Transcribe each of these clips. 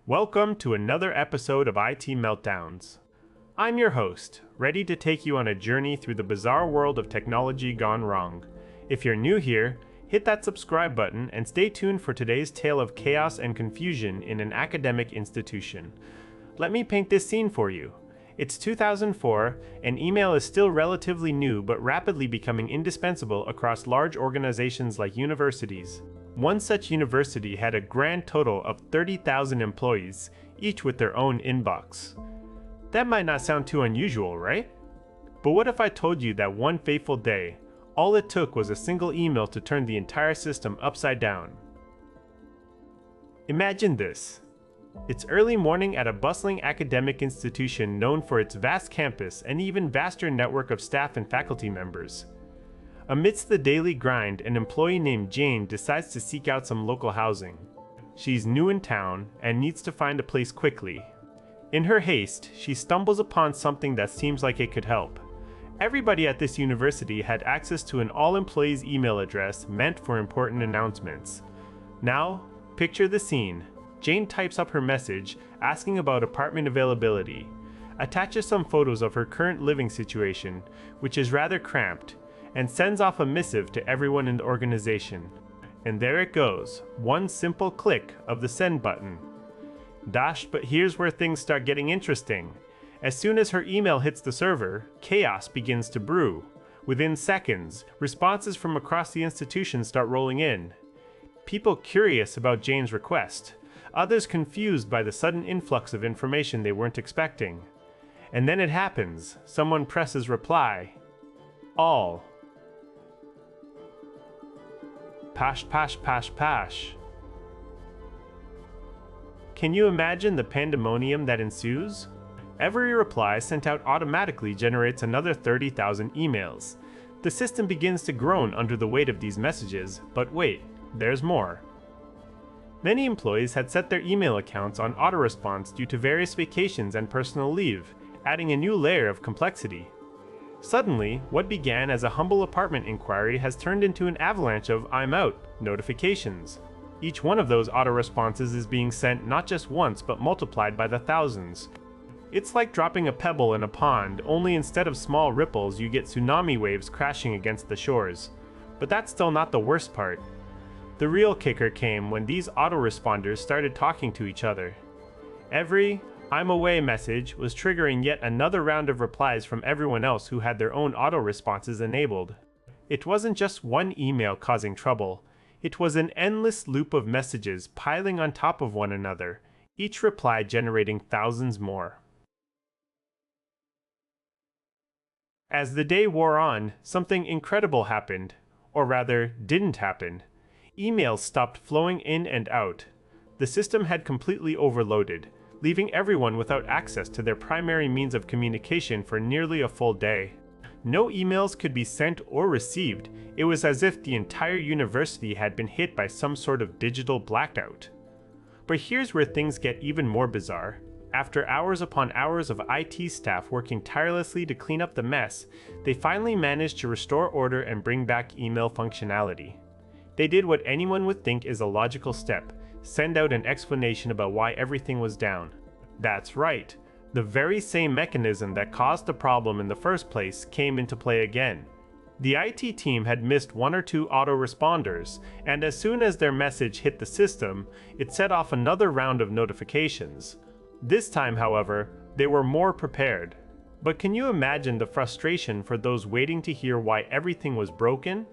Welcome to another episode of IT Meltdowns. I'm your host, ready to take you on a journey through the bizarre world of technology gone wrong. If you're new here, hit that subscribe button and stay tuned for today's tale of chaos and confusion in an academic institution. Let me paint this scene for you. It's 2004, and email is still relatively new but rapidly becoming indispensable across large organizations like universities. One such university had a grand total of 30,000 employees, each with their own inbox. That might not sound too unusual, right? But what if I told you that one fateful day, all it took was a single email to turn the entire system upside down? Imagine this. It's early morning at a bustling academic institution known for its vast campus and even vaster network of staff and faculty members. Amidst the daily grind, an employee named Jane decides to seek out some local housing. She's new in town and needs to find a place quickly. In her haste, she stumbles upon something that seems like it could help. Everybody at this university had access to an all-employees email address meant for important announcements. Now, picture the scene. Jane types up her message asking about apartment availability, attaches some photos of her current living situation, which is rather cramped, and sends off a missive to everyone in the organization. And there it goes, one simple click of the send button. But here's where things start getting interesting. As soon as her email hits the server, chaos begins to brew. Within seconds, responses from across the institution start rolling in. People curious about Jane's request, others confused by the sudden influx of information they weren't expecting. And then it happens. Someone presses reply. All. Pash, pash, pash, pash. Can you imagine the pandemonium that ensues? Every reply sent out automatically generates another 30,000 emails. The system begins to groan under the weight of these messages, but wait, there's more. Many employees had set their email accounts on autoresponse due to various vacations and personal leave, adding a new layer of complexity. Suddenly, what began as a humble apartment inquiry has turned into an avalanche of "I'm out" notifications. Each one of those autoresponses is being sent not just once but multiplied by the thousands. It's like dropping a pebble in a pond, only instead of small ripples you get tsunami waves crashing against the shores. But that's still not the worst part. The real kicker came when these autoresponders started talking to each other. Every "I'm away" message was triggering yet another round of replies from everyone else who had their own autoresponses enabled. It wasn't just one email causing trouble. It was an endless loop of messages piling on top of one another, each reply generating thousands more. As the day wore on, something incredible happened. Or rather, didn't happen. Emails stopped flowing in and out. The system had completely overloaded, leaving everyone without access to their primary means of communication for nearly a full day. No emails could be sent or received. It was as if the entire university had been hit by some sort of digital blackout. But here's where things get even more bizarre. After hours upon hours of IT staff working tirelessly to clean up the mess, they finally managed to restore order and bring back email functionality. They did what anyone would think is a logical step: send out an explanation about why everything was down. That's right. The very same mechanism that caused the problem in the first place came into play again. The IT team had missed one or two autoresponders, and as soon as their message hit the system, it set off another round of notifications. This time, however, they were more prepared. But can you imagine the frustration for those waiting to hear why everything was broken?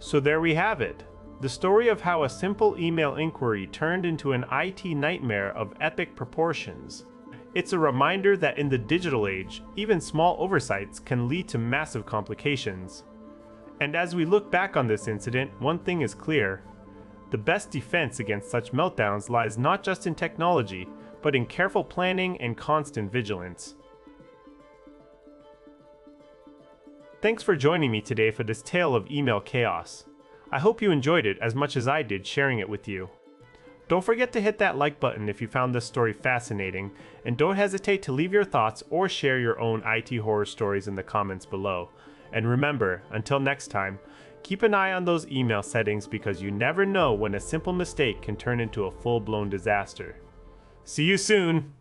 So there we have it, the story of how a simple email inquiry turned into an IT nightmare of epic proportions. It's a reminder that in the digital age, even small oversights can lead to massive complications. And as we look back on this incident, one thing is clear. The best defense against such meltdowns lies not just in technology, but in careful planning and constant vigilance. Thanks for joining me today for this tale of email chaos. I hope you enjoyed it as much as I did sharing it with you. Don't forget to hit that like button if you found this story fascinating, and don't hesitate to leave your thoughts or share your own IT horror stories in the comments below. And remember, until next time, keep an eye on those email settings because you never know when a simple mistake can turn into a full-blown disaster. See you soon!